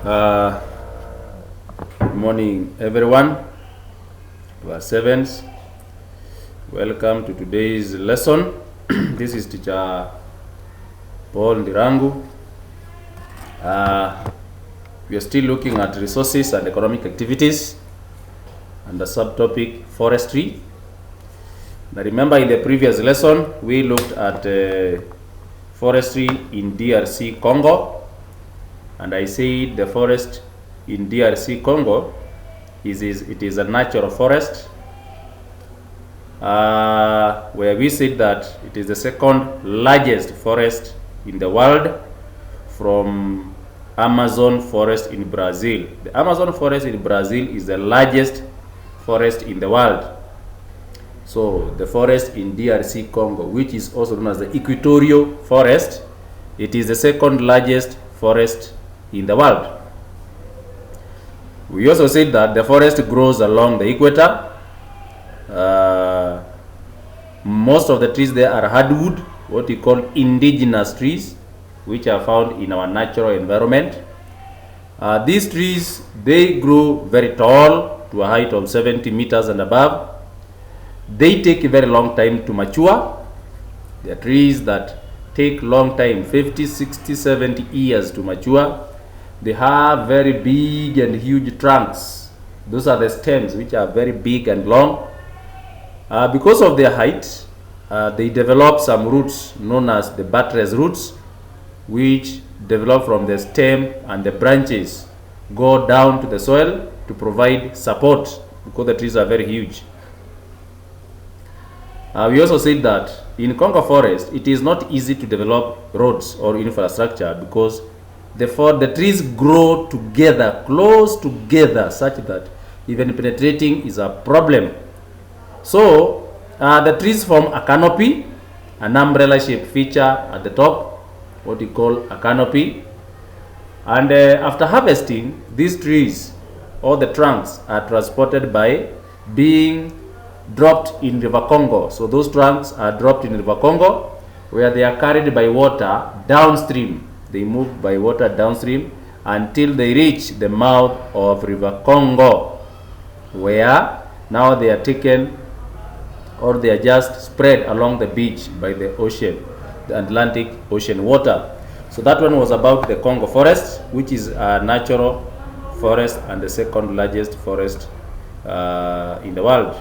Good morning, everyone. Class 7s, welcome to today's lesson. This is teacher Paul Ndirangu. We are still looking at resources and economic activities and the subtopic forestry. Now remember, in the previous lesson we looked at forestry in DRC Congo, and I said the forest in DRC Congo is a natural forest, where we said that it is the second largest forest in the world, from Amazon forest in Brazil. The Amazon forest in Brazil is the largest forest in the world. So the forest in DRC Congo, which is also known as the equatorial forest, it is the second largest forest in the world. We also said that the forest grows along the equator. Most of the trees there are hardwood, what we call indigenous trees, which are found in our natural environment. These trees, they grow very tall, to a height of 70 meters and above. They take a very long time to mature. They are trees that take long time, 50, 60, 70 years to mature. They have very big and huge trunks. Those are the stems, which are very big and long. Because of their height, they develop some roots known as the buttress roots, which develop from the stem, and the branches go down to the soil to provide support, because the trees are very huge. We also said that in Congo forest, it is not easy to develop roads or infrastructure, because the trees grow together, close together, such that even penetrating is a problem. So the trees form a canopy, an umbrella shaped feature at the top, what we call a canopy. And after harvesting, these trees, all the trunks, are transported by being dropped in River Congo. So those trunks are dropped in River Congo, where they are carried by water downstream. They move by water downstream until they reach the mouth of River Congo, where now they are taken, or they are just spread along the beach by the ocean, the Atlantic Ocean water. So that one was about the Congo forest, which is a natural forest and the second largest forest in the world.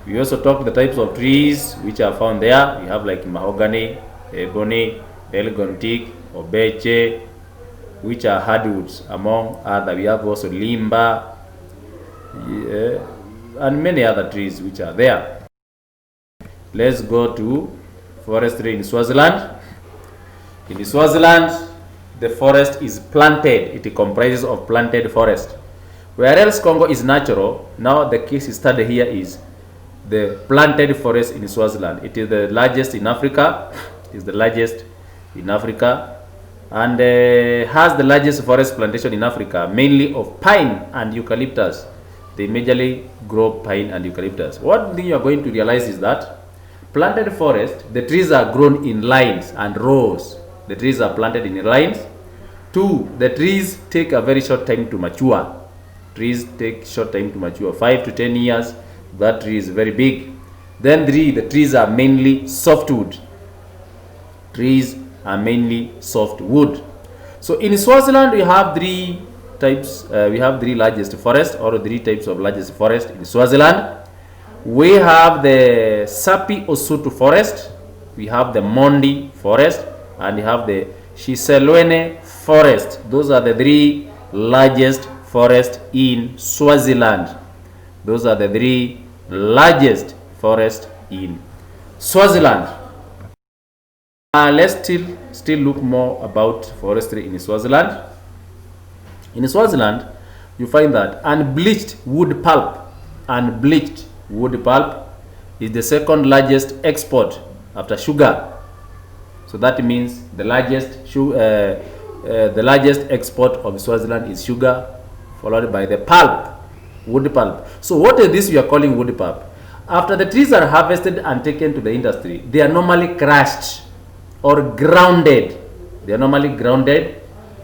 We also talked the types of trees which are found there. We have like mahogany, ebony, Belgian teak, obeche, which are hardwoods, among other. We have also limba, and many other trees which are there. Let's go to forestry in Swaziland. In Swaziland, the forest is planted. It comprises of planted forest. Where else Congo is natural, now the case study here is the planted forest in Swaziland. It is the largest in Africa. It is the largest in Africa, and has the largest forest plantation in Africa, mainly of pine and eucalyptus. They majorly grow pine and eucalyptus. One thing you are going to realize is that planted forest, the trees are grown in lines and rows. The trees are planted in lines. 2, the trees take a very short time to mature. Trees take short time to mature, 5 to 10 years. That tree is very big. Then 3, the trees are mainly softwood. Trees are mainly softwood. So in Swaziland, we have 3 types. We have 3 largest forests, or 3 types of largest forest in Swaziland. We have the Sapi Osutu forest, we have the Mondi forest, and we have the Shiselwene forest. Those are the 3 largest forests in Swaziland. Those are the 3 largest forests in Swaziland. Let's still look more about forestry in Swaziland. In Swaziland, you find that unbleached wood pulp is the second largest export after sugar. So that means the largest export of Swaziland is sugar, followed by the wood pulp. So what is this we are calling wood pulp? After the trees are harvested and taken to the industry, they are normally crushed or grounded. They are normally grounded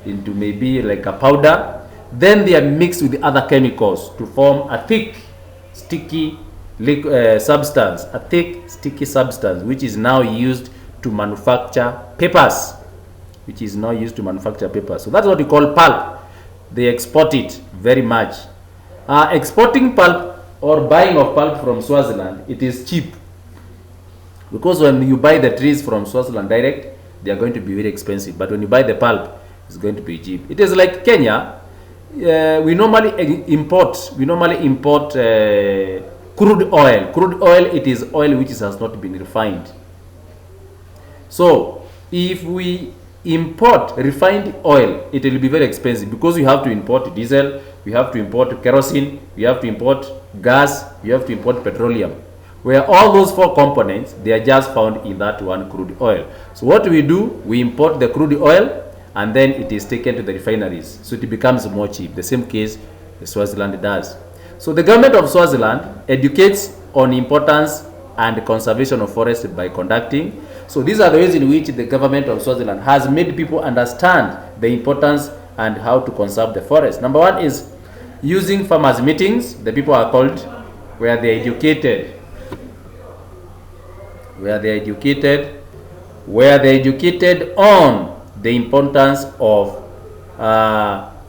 into maybe like a powder. Then they are mixed with other chemicals to form a thick, sticky substance, a thick, sticky substance, which is now used to manufacture papers. So that's what we call pulp. They export it very much. Exporting pulp or buying of pulp from Swaziland, it is cheap. Because when you buy the trees from Swaziland direct, they are going to be very expensive. But when you buy the pulp, it's going to be cheap. It is like Kenya. We normally import crude oil. Crude oil, it is oil which has not been refined. So if we import refined oil, it will be very expensive because we have to import diesel, we have to import kerosene, we have to import gas, we have to import petroleum. Where all those four components, they are just found in that one crude oil. So what we do, we import the crude oil and then it is taken to the refineries. So it becomes more cheap. The same case the Swaziland does. So the government of Swaziland educates on importance and conservation of forest by conducting. So these are the ways in which the government of Swaziland has made people understand the importance and how to conserve the forest. Number one is using farmers meetings. The people are called where they are educated. Where they are educated on the importance of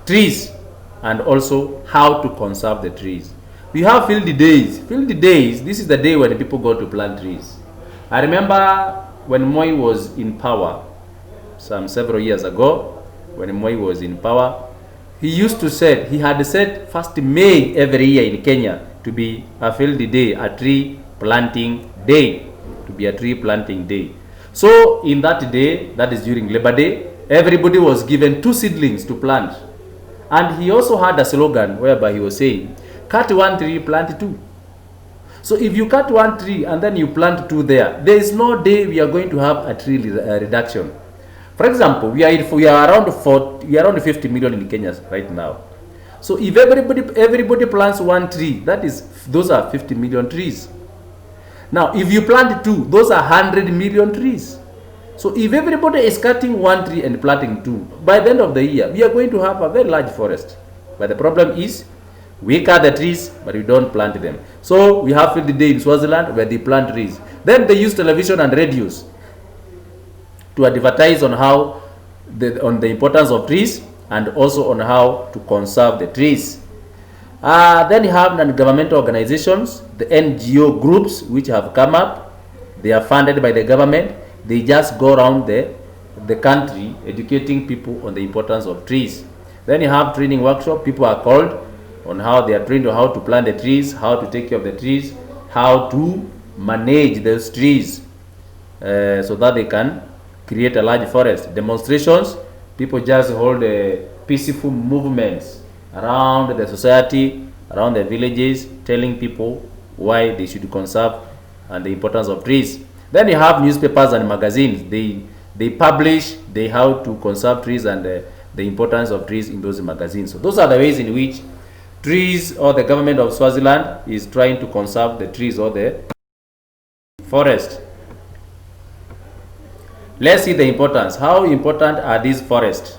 trees and also how to conserve the trees. We have field days. Field days, this is the day when people go to plant trees. I remember when Moi was in power, several years ago, when Moi was in power, he had set 1st May every year in Kenya to be a field day, a tree planting day. So in that day, that is during Labor Day, everybody was given 2 seedlings to plant. And he also had a slogan whereby he was saying, cut 1 tree, plant 2. So if you cut 1 tree and then you plant 2 there is no day we are going to have a tree reduction. For example, we are around 50 million in Kenya right now. So if everybody plants 1 tree, those are 50 million trees. Now, if you plant 2, those are 100 million trees. So if everybody is cutting 1 tree and planting 2, by the end of the year, we are going to have a very large forest. But the problem is, we cut the trees, but we don't plant them. So we have field day in Swaziland where they plant trees. Then they use television and radios to advertise on the importance of trees and also on how to conserve the trees. Then you have non-governmental organizations, the NGO groups which have come up. They are funded by the government. They just go around the country educating people on the importance of trees. Then you have training workshop. People are called on how they are trained on how to plant the trees, how to take care of the trees, how to manage those trees so that they can create a large forest. Demonstrations, people just hold peaceful movements around the society, around the villages, telling people why they should conserve and the importance of trees. Then you have newspapers and magazines. They publish how to conserve trees and the importance of trees in those magazines. So those are the ways in which trees, or the government of Swaziland is trying to conserve the trees or the forest. Let's see the importance. How important are these forests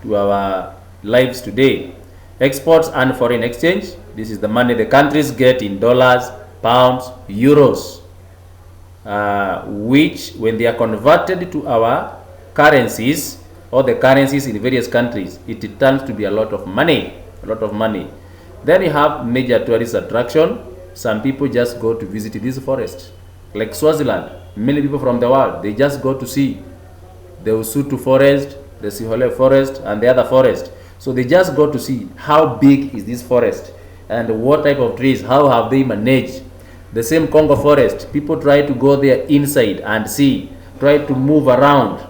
to our lives today? Exports and foreign exchange. This is the money the countries get in dollars, pounds, euros, which when they are converted to our currencies or the currencies in various countries, it turns to be a lot of money. Then you have major tourist attraction. Some people just go to visit this forest. Like Swaziland, many people from the world, they just go to see the Usutu forest, the Sihole forest, and the other forest. So they just go to see how big is this forest and what type of trees, how have they managed. The same Congo forest, people try to go there inside and see, try to move around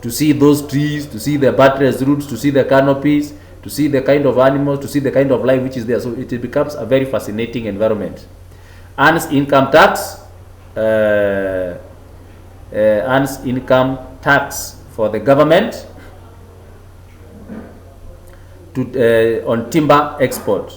to see those trees, to see the buttress roots, to see the canopies, to see the kind of animals, to see the kind of life which is there. So it becomes a very fascinating environment. Earns income tax, for the government on timber export.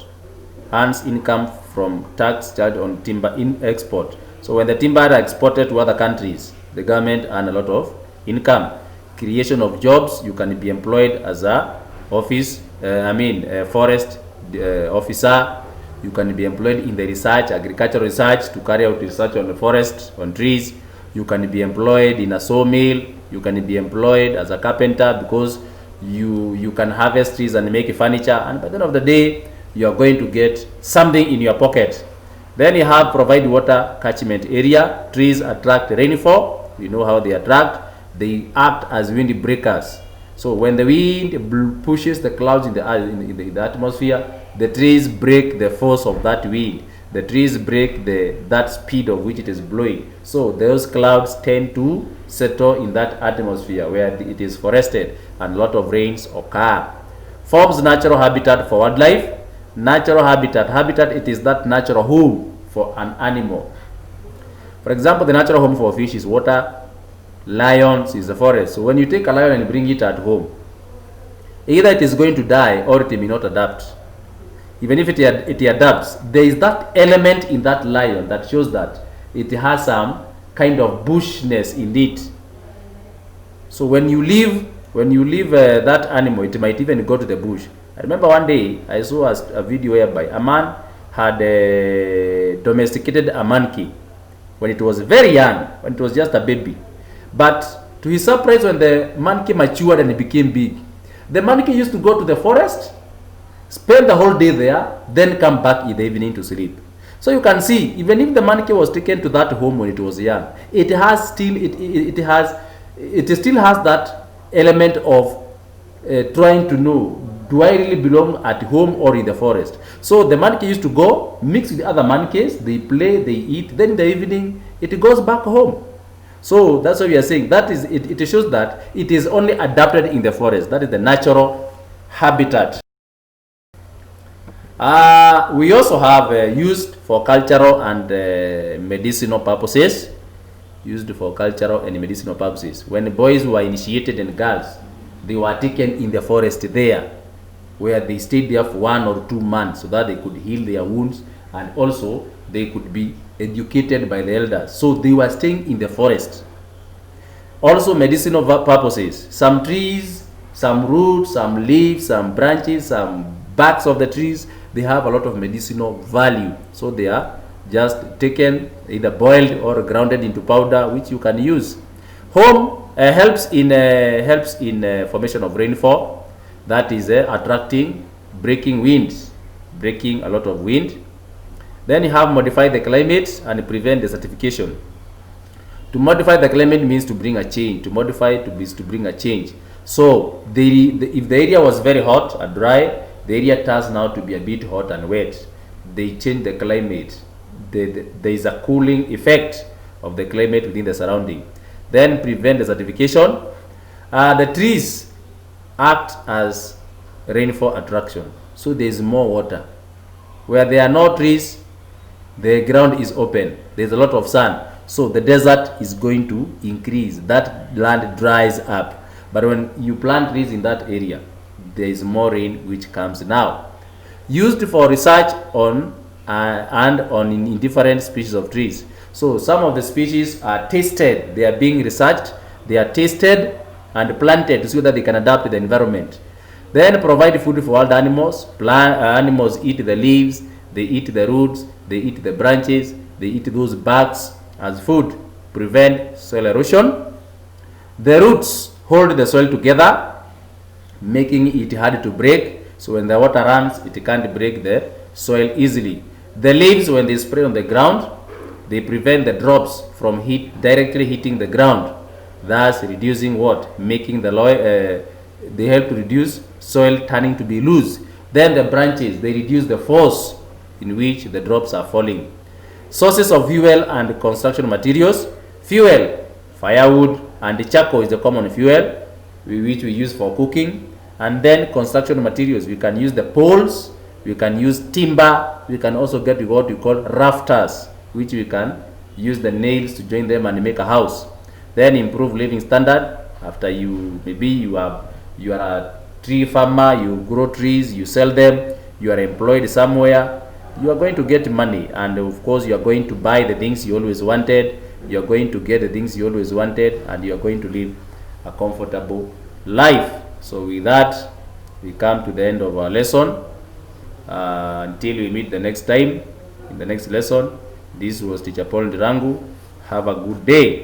Earns income from tax charged on timber in export. So when the timber are exported to other countries, the government earn a lot of income. creation of jobs. You can be employed as a forest officer. You can be employed in the research, agricultural research, to carry out research on the forest, on trees. You can be employed in a sawmill. You can be employed as a carpenter, because you can harvest trees and make furniture, and by the end of the day you are going to get something in your pocket. Then you have provide water catchment area. Trees attract rainfall. You know how they attract. They act as wind breakers. So when the wind pushes the clouds in the atmosphere, the trees break the force of that wind. The trees break that speed of which it is blowing. So those clouds tend to settle in that atmosphere where it is forested, and a lot of rains occur. Forms natural habitat for wildlife. Natural habitat, it is that natural home for an animal. For example, the natural home for a fish is water. Lions is the forest. So when you take a lion and bring it at home, either it is going to die or it may not adapt. Even if it adapts, there is that element in that lion that shows that it has some kind of bushness in it. So when you leave that animal, it might even go to the bush. I remember one day I saw a video whereby a man had domesticated a monkey when it was very young, when it was just a baby. But to his surprise, when the monkey matured and it became big, the monkey used to go to the forest, spend the whole day there, then come back in the evening to sleep. So you can see, even if the monkey was taken to that home when it was young, it still has that element of trying to know, do I really belong at home or in the forest? So the monkey used to go mix with other monkeys, they play, they eat, then in the evening it goes back home. So that's what we are saying. That is, it shows that it is only adapted in the forest. That is the natural habitat. We also have used for cultural and medicinal purposes. Used for cultural and medicinal purposes. When boys were initiated and girls, they were taken in the forest there, where they stayed there for 1 or 2 months, so that they could heal their wounds, and also they could be educated by the elders. So they were staying in the forest. Also medicinal purposes. Some trees, some roots, some leaves, some branches, some barks of the trees, they have a lot of medicinal value. So they are just taken, either boiled or grounded into powder, which you can use. Home helps in formation of rainfall. That is attracting, breaking winds, breaking a lot of wind. Then you have modify the climate and prevent desertification. To modify the climate means to bring a change. To modify is to bring a change. So if the area was very hot and dry, the area turns now to be a bit hot and wet. They change the climate. There is a cooling effect of the climate within the surrounding. Then prevent desertification. The trees act as rainfall attraction. So there is more water. Where there are no trees, the ground is open. There is a lot of sun. So the desert is going to increase. That land dries up. But when you plant trees in that area, there is more rain which comes now. Used for research on in different species of trees. So some of the species are tested. They are being researched. They are tested and planted so that they can adapt to the environment. Then provide food for wild animals. Animals eat the leaves, they eat the roots, they eat the branches, they eat those barks as food. Prevent soil erosion. The roots hold the soil together, making it hard to break. So when the water runs, it can't break the soil easily. The leaves, when they spray on the ground, they prevent the drops from directly hitting the ground, thus reducing what? Making they help to reduce soil turning to be loose. Then the branches, they reduce the force in which the drops are falling. Sources of fuel and construction materials. Fuel, firewood and charcoal is the common fuel which we use for cooking. And then construction materials, we can use the poles, we can use timber, we can also get what we call rafters, which we can use the nails to join them and make a house. Then improve living standard. After you are a tree farmer, you grow trees, you sell them, you are employed somewhere, you are going to get money, and of course you are going to buy the things you always wanted, you are going to get the things you always wanted, and you are going to live a comfortable life. So with that, we come to the end of our lesson. Until we meet the next time in the next lesson, this was Teacher Paul Ndirangu. Have a good day.